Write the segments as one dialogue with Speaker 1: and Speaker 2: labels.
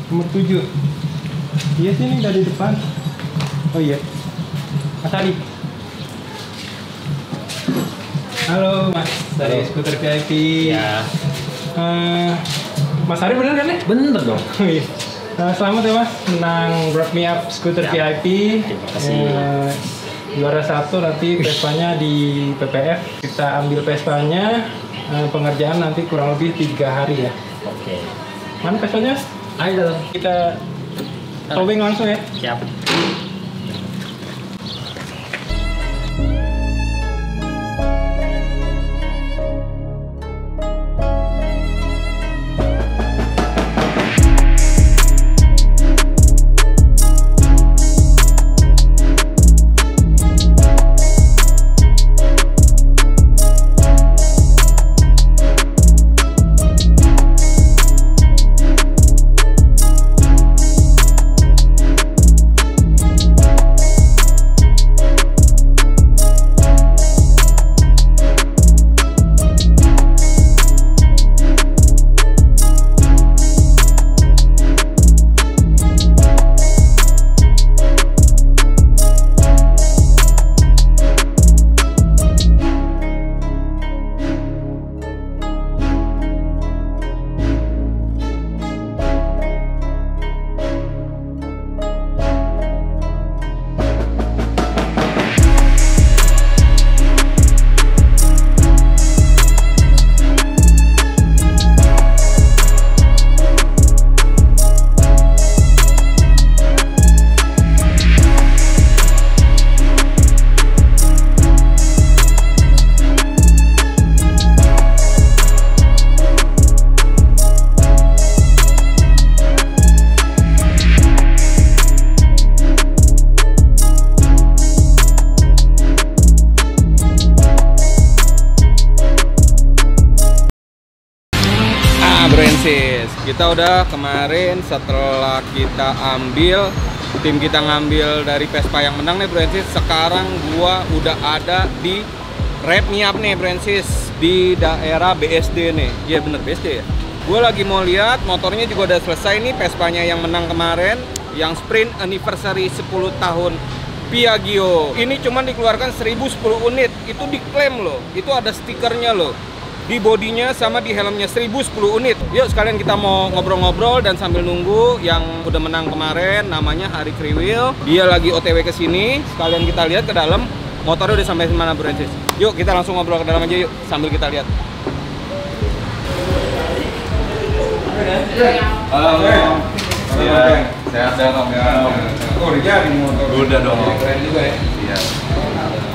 Speaker 1: Nomor 7. Iya sih, ini dari depan. Oh iya. Mas Ari. Halo Mas, dari Skuter VIP.
Speaker 2: Ya.
Speaker 1: Mas Ari bener kan ya?
Speaker 2: Bener dong.
Speaker 1: Oh iya. Selamat ya Mas, menang Wrap Me Up Skuter VIP.
Speaker 2: Terima kasih.
Speaker 1: Juara 1 nanti Vespanya di PPF. Kita ambil Vespanya, pengerjaan nanti kurang lebih 3 hari ya.
Speaker 2: Oke.
Speaker 1: Mana Vespanya?
Speaker 2: Ayo.
Speaker 1: Kita towing langsung ya.
Speaker 2: Siap.
Speaker 3: Brancis, kita udah kemarin setelah kita ambil, tim kita ngambil dari Vespa yang menang nih Brancis. Sekarang gua udah ada di Wrap Me Up nih Brancis, di daerah BSD nih. Iya bener BSD ya. Gua lagi mau lihat motornya juga udah selesai nih, Vespanya yang menang kemarin, yang sprint anniversary 10 tahun Piaggio. Ini cuma dikeluarkan 1010 unit, itu diklaim loh, itu ada stikernya loh. Di bodinya sama di helmnya 1010 unit. Yuk sekalian kita mau ngobrol-ngobrol dan sambil nunggu yang udah menang kemarin, namanya Hari Kriwil. Dia lagi OTW ke sini. Sekalian kita lihat ke dalam motornya udah sampai mana Brancis. Yuk kita langsung ngobrol ke dalam aja yuk sambil kita lihat. Halo. Iya. Sehat-sehat Om ya. Oh, udah jadi motor. Udah dong. Keren juga ya. Iya.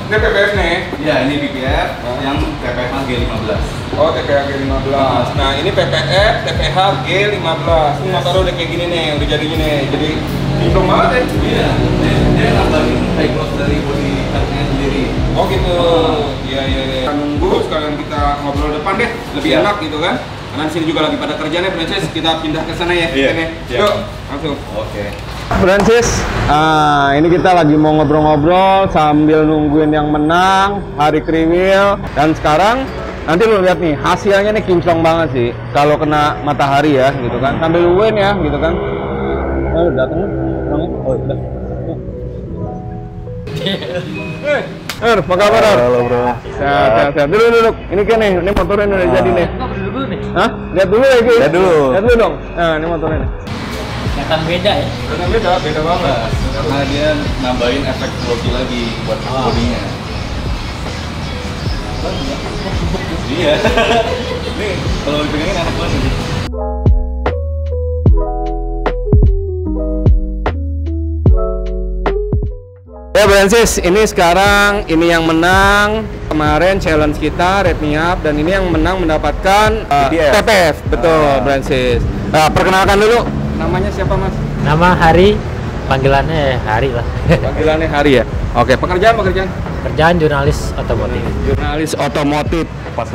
Speaker 3: Ini PPF nih? Iya, ini PPF yang TPH G15. Oh, TPH G15. Nah, ini PPF TPH G15. Ini motor udah kayak gini nih, udah jadi gini. Jadi hitung banget ya? Iya. Dia nambahin high gloss dari body cutnya sendiri. Oh gitu. Iya. Kita nunggu sekalian kita ngobrol depan deh, lebih enak gitu kan? Karena di sini juga lagi pada kerjanya, Brancis. Kita pindah ke sana ya. Iya. Yuk, langsung. Oke. Brancis, ini kita lagi mau ngobrol-ngobrol sambil nungguin yang menang Hari Kriwil. Dan sekarang nanti lu lihat nih hasilnya nih kinclong banget sih kalau kena matahari ya gitu kan. Sambil nungguin ya gitu kan. Oh datang. Oh udah. Apa kabar? Halo bro. Sehat. Duduk. Ini kan nih, ini motornya udah jadi nih.
Speaker 2: Dulu nih.
Speaker 3: Hah? Lihat dulu ya guys. Lihat dulu dong. Nah ini motornya nih.
Speaker 2: Kelihatan beda ya?
Speaker 3: Beda banget.
Speaker 4: Karena dia nambahin efek floppy lagi buat bodinya. Iya. Nih kalau dipegangin enak banget nih.
Speaker 3: Ya Brancis, ini sekarang ini yang menang kemarin challenge kita Wrap Me Up, dan ini yang menang mendapatkan TPF. Betul Brancis. Nah, perkenalkan dulu. Namanya siapa Mas?
Speaker 2: Nama Hari, panggilannya Hari lah.
Speaker 3: Panggilannya Hari ya? Oke, pekerjaan?
Speaker 2: Kerjaan jurnalis otomotif.
Speaker 3: Jurnalis otomotif,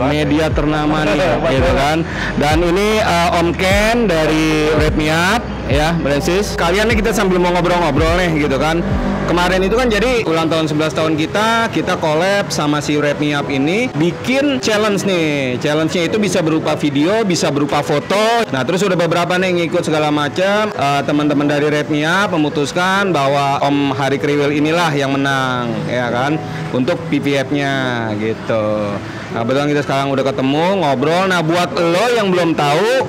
Speaker 3: media ternama nih, gitu kan. Dan ini Om Ken dari Wrap Me Up.
Speaker 5: ya Brancis. Kalian nih kita sambil mau ngobrol-ngobrol nih gitu kan. Kemarin itu kan jadi ulang tahun 11 tahun kita collab sama si Wrap Me Up ini bikin challenge nih. Challenge-nya itu bisa berupa video, bisa berupa foto. Nah, terus udah beberapa nih yang ngikut segala macam. Teman-teman dari Wrap Me Up memutuskan bahwa Om Hari Kriwil inilah yang menang, ya kan, untuk PPF-nya gitu. Nah, betul kita sekarang udah ketemu, ngobrol. Nah, buat lo yang belum tahu,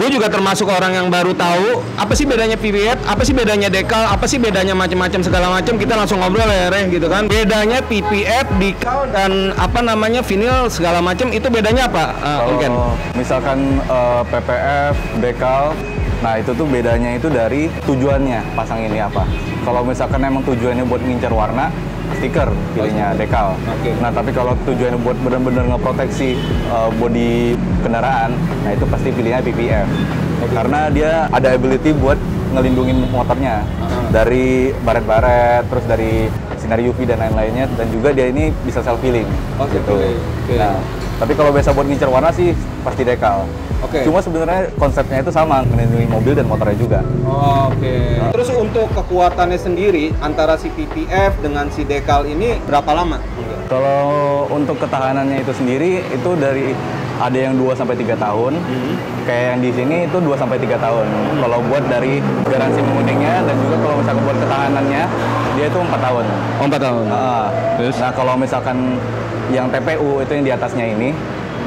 Speaker 5: gue juga termasuk orang yang baru tahu apa sih bedanya PPF, apa sih bedanya dekal, apa sih bedanya macam-macam segala macam. Kita langsung ngobrol ya Reh gitu kan. Bedanya PPF, dekal dan apa namanya vinyl segala macam itu bedanya apa? Mungkin
Speaker 3: misalkan PPF, dekal, nah itu tuh bedanya itu dari tujuannya pasang ini apa. Kalau misalkan emang tujuannya buat ngincar warna, stiker pilihnya dekal. Nah tapi kalau tujuannya buat benar-benar ngeproteksi bodi kendaraan, nah itu pasti pilihnya PPF. Karena dia ada ability buat ngelindungin motornya dari baret-baret, terus dari sinar UV dan lain-lainnya, dan juga dia ini bisa self healing. Gitu. Nah, tapi kalau biasa buat ngincer warna sih pasti dekal. Cuma sebenarnya konsepnya itu sama, melindungi mobil dan motornya juga.
Speaker 5: Nah. Terus untuk kekuatannya sendiri antara si PPF dengan si dekal ini berapa lama?
Speaker 3: Kalau untuk ketahanannya itu sendiri itu dari ada yang 2 sampai 3 tahun. Kayak yang di sini itu 2 sampai 3 tahun. Kalau buat dari garansi menguningnya dan juga kalau misalkan buat ketahanannya dia itu 4 tahun.
Speaker 5: Oh, 4 tahun.
Speaker 3: Nah, kalau misalkan yang TPU itu yang di atasnya ini,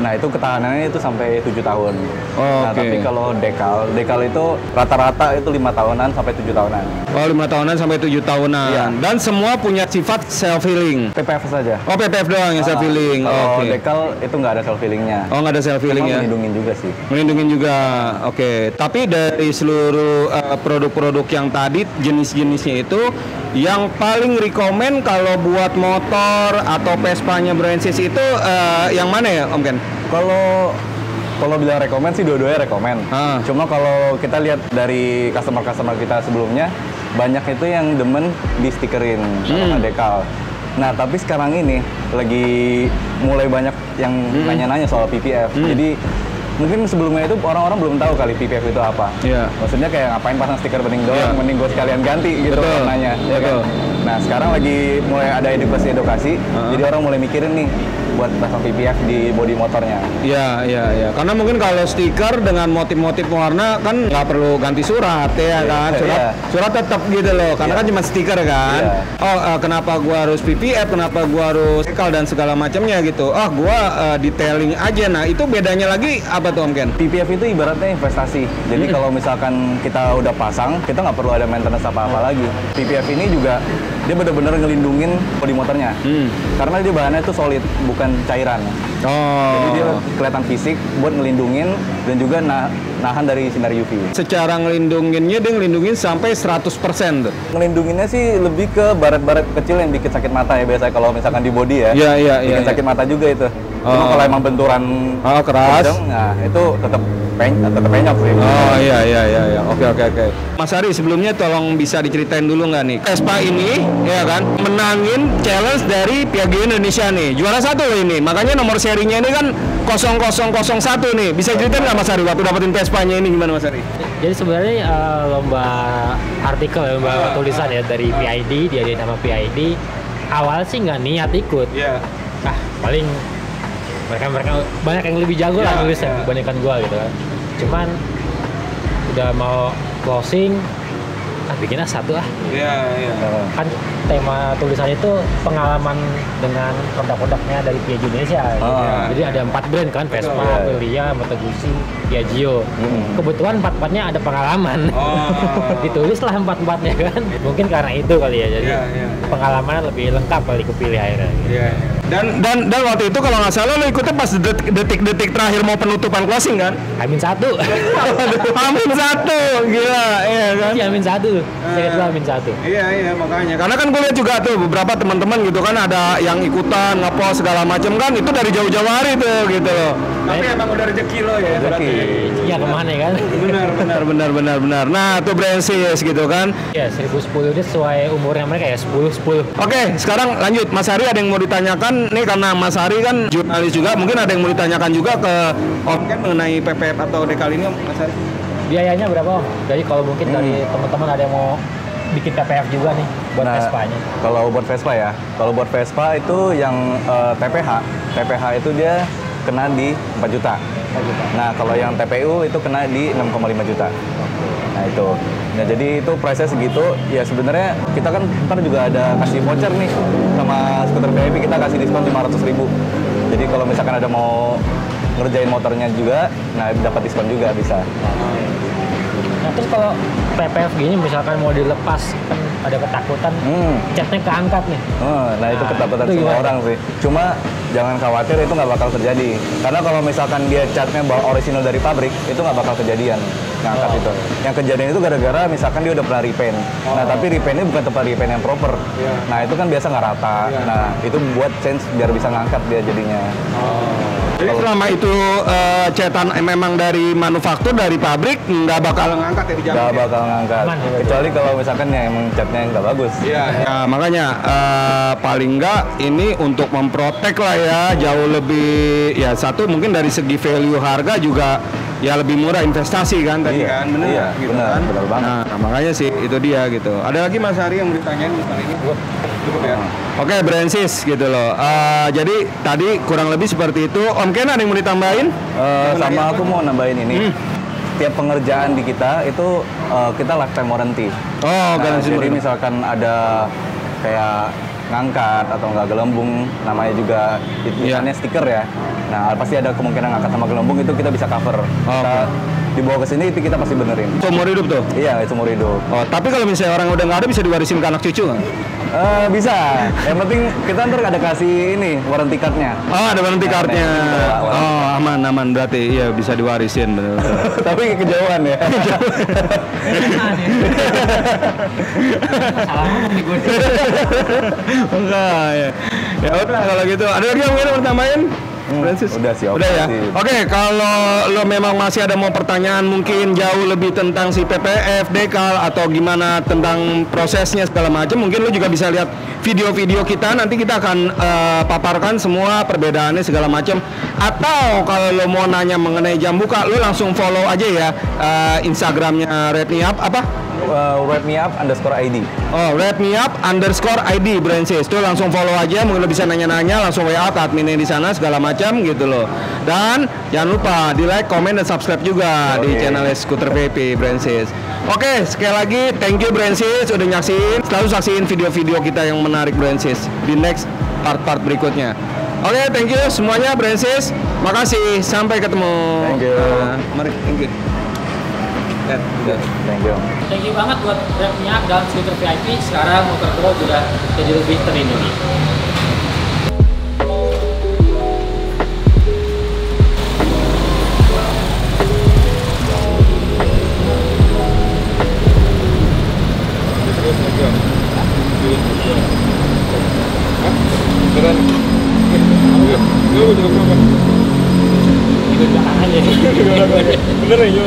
Speaker 3: nah itu ketahanannya itu sampai 7 tahun. Nah, tapi kalau dekal itu rata-rata itu 5 tahunan sampai 7 tahunan.
Speaker 5: Oh, 5 tahunan sampai 7 tahunan. Iya. Dan semua punya sifat self healing.
Speaker 3: PPF saja.
Speaker 5: Oh, PPF doang yang self healing.
Speaker 3: Kalau dekal itu nggak ada self healingnya.
Speaker 5: Oh, nggak ada self healing ya.
Speaker 3: Melindungin juga sih.
Speaker 5: Melindungin juga. Tapi dari seluruh produk-produk yang tadi jenis-jenisnya itu yang paling rekomen kalau buat motor atau Vespa-nya Brancis itu yang mana ya Om Ken?
Speaker 3: Kalau bilang rekomen sih dua-duanya rekomen. Cuma kalau kita lihat dari customer-customer kita sebelumnya, banyak itu yang demen di stikerin sama dekal. Nah, tapi sekarang ini lagi mulai banyak yang nanya-nanya soal PPF. Jadi mungkin sebelumnya itu orang-orang belum tahu kali PPF itu apa. Maksudnya kayak ngapain pasang stiker bening doang, mending gue sekalian ganti gitu warnanya. Ya kan? Nah, sekarang lagi mulai ada edukasi. Jadi orang mulai mikirin nih buat pasang PPF di bodi motornya.
Speaker 5: Iya. Karena mungkin kalau stiker dengan motif-motif warna kan nggak perlu ganti surat ya kan. Surat tetap gitu loh. Karena kan cuma stiker kan. Kenapa gua harus PPF? Kenapa gua harus dekal dan segala macamnya gitu. Gua detailing aja. Nah, itu bedanya lagi apa tuh Om Ken?
Speaker 3: PPF itu ibaratnya investasi. Jadi kalau misalkan kita udah pasang, kita nggak perlu ada maintenance apa-apa lagi. PPF ini juga dia benar-benar ngelindungin bodi motornya. Karena dia bahannya itu solid, bukan cairan. Jadi dia kelihatan fisik buat ngelindungin dan juga nahan dari sinar UV.
Speaker 5: Secara ngelindunginnya dia ngelindungin sampai 100% tuh.
Speaker 3: Ngelindunginnya sih lebih ke baret-baret kecil yang bikin sakit mata ya biasanya kalau misalkan di body ya. Bikin sakit mata juga itu. Cuma kalau emang benturan
Speaker 5: keras,
Speaker 3: kenceng, nah itu tetap penyok sih.
Speaker 5: Iya. Oke. Mas Ari, sebelumnya tolong bisa diceritain dulu nggak nih, Vespa ini ya kan menangin challenge dari Piaggi Indonesia nih, juara 1 loh ini. Makanya nomor serinya ini kan 0001 nih. Bisa ceritain nggak Mas Ari waktu dapetin Vespanya ini gimana Mas Ari?
Speaker 2: Jadi sebenarnya lomba artikel, lomba tulisan ya dari PID, diadain sama PID. Awal sih nggak niat ikut. Paling mereka banyak yang lebih jago lah nulisnya dibandingkan gua gitu kan. Cuman udah mau closing, bikinlah satu lah. Kan tema tulisannya itu pengalaman dengan produk-produknya dari Piaggio Indonesia. Jadi ada 4 brand kan, Vespa, Aprilia, Moto Guzzi, Piaggio. Kebetulan 4-4-nya ada pengalaman. Ditulislah 4-4-nya kan. Mungkin karena itu kali ya. Jadi pengalaman lebih lengkap kali kepilih akhirnya.
Speaker 5: Dan waktu itu kalau nggak salah lo ikutnya pas detik-detik terakhir mau penutupan closing kan?
Speaker 2: Amin 1.
Speaker 5: Amin 1, gila, iya kan?
Speaker 2: Amin 1. Saya kira Amin 1.
Speaker 5: Iya makanya. Karena kan gue lihat juga tuh beberapa teman-teman gitu kan ada yang ikutan ngepost segala macam kan, itu dari jauh-jauh hari tuh gitu loh. Tapi emang udah rezeki lo ya.
Speaker 2: Iya kemana kan?
Speaker 5: Benar. Nah tuh Brancis gitu kan?
Speaker 2: Ya 1010 itu sesuai umurnya mereka ya 10.
Speaker 5: Oke, sekarang lanjut Mas Ari, ada yang mau ditanyakan nih karena Mas Ari kan jurnalis juga, mungkin ada yang mau ditanyakan juga ke Om Ken mengenai PPF atau dekal ini Om Mas Ari?
Speaker 2: biayanya berapa Om? Jadi kalau mungkin dari teman-teman ada yang mau bikin PPF juga nih buat Vespa-nya.
Speaker 3: Kalau buat Vespa ya, kalau buat Vespa itu yang TPH itu dia kena di 4 juta. Nah, kalau yang TPU itu kena di 6,5 juta. Nah, itu. Nah, jadi itu price-nya segitu. Ya sebenarnya kita kan ntar juga ada kasih voucher nih sama skuter VIP, kita kasih diskon 500.000. Jadi kalau misalkan ada mau ngerjain motornya juga, nah dapat diskon juga bisa.
Speaker 2: Nah, terus kalau PPF gini misalkan mau dilepas kan ada ketakutan catnya keangkat nih.
Speaker 3: Nah, itu ketakutan
Speaker 2: itu
Speaker 3: semua
Speaker 2: gimana?
Speaker 3: orang sih. Cuma jangan khawatir, itu nggak bakal terjadi. Karena kalau misalkan dia catnya original dari pabrik, itu nggak bakal kejadian ngangkat itu. Yang kejadian itu gara-gara misalkan dia udah pernah repaint. Nah, tapi repaintnya bukan tempat repaint yang proper. Nah, itu kan biasa nggak rata. Nah, itu buat change biar bisa ngangkat dia jadinya.
Speaker 5: Jadi selama itu cetan memang dari manufaktur, dari pabrik, nggak bakal ngangkat ya di jalan?
Speaker 3: Nggak bakal ngangkat. Kecuali kalau misalkan ya emang catnya nggak bagus.
Speaker 5: Iya. Ya, makanya paling nggak ini untuk memprotek lah ya, jauh lebih ya satu mungkin dari segi value harga juga ya lebih murah investasi kan tadi kan, bener
Speaker 3: iya,
Speaker 5: gitu
Speaker 3: bener,
Speaker 5: kan.
Speaker 3: bener banget.
Speaker 5: Nah, makanya sih itu dia gitu. Ada lagi Mas Hari yang mau ditanyain tentang ini? Cukup ya. Oke, Bransis gitu loh. Jadi tadi kurang lebih seperti itu. Om Ken ada yang mau ditambahin?
Speaker 3: Sama aku mau nambahin ini. Tiap pengerjaan di kita itu kita lifetime warranty.
Speaker 5: Oh,
Speaker 3: Nah,
Speaker 5: garansi
Speaker 3: jadi misalkan ada kayak ngangkat atau nggak gelembung, namanya juga tulisannya stiker ya. Nah, pasti ada kemungkinan ngangkat sama gelembung, itu kita bisa cover. Kita dibawa ke sini itu kita pasti benerin.
Speaker 5: Seumur hidup tuh?
Speaker 3: Iya, seumur hidup.
Speaker 5: Oh, tapi kalau misalnya orang udah nggak ada bisa diwarisin ke anak cucu nggak?
Speaker 3: Bisa. Yang penting kita ntar ada kasih ini warranty card-nya.
Speaker 5: Oh, ada warranty card-nya. Oh, aman berarti. Iya, bisa diwarisin bener.
Speaker 3: Tapi kejauhan ya.
Speaker 2: Salah ngomong nih gue.
Speaker 5: Enggak ya. Ya udah kalau gitu. Ada lagi yang mau tambahin? Francis?
Speaker 3: Udah sih,
Speaker 5: udah ya. Oke, kalau lo memang masih ada mau pertanyaan mungkin jauh lebih tentang si PPF, dekal atau gimana tentang prosesnya segala macam, mungkin lo juga bisa lihat video-video kita. Nanti kita akan paparkan semua perbedaannya segala macam. Atau kalau lo mau nanya mengenai jam buka, lo langsung follow aja ya Instagramnya Red Me Up apa?
Speaker 3: redmeup_id.
Speaker 5: Oh, redmeup_id Bransis. Tuh langsung follow aja, mungkin lo bisa nanya-nanya, langsung WA ke adminnya di sana segala macam gitu loh. Dan jangan lupa di like, comment dan subscribe juga di channel Skuter PP Bransis. Oke, sekali lagi thank you Bransis udah nyaksiin. Selalu saksiin video-video kita yang menarik Bransis di next part-part berikutnya. Oke, thank you semuanya Bransis. Makasih, sampai ketemu.
Speaker 3: Thank you.
Speaker 5: Mari, thank you.
Speaker 3: Thank you.
Speaker 2: Thank you banget buat Revnya dan Skuter VIP. Sekarang motor Pro sudah jadi lebih terlindungi. Bener ya,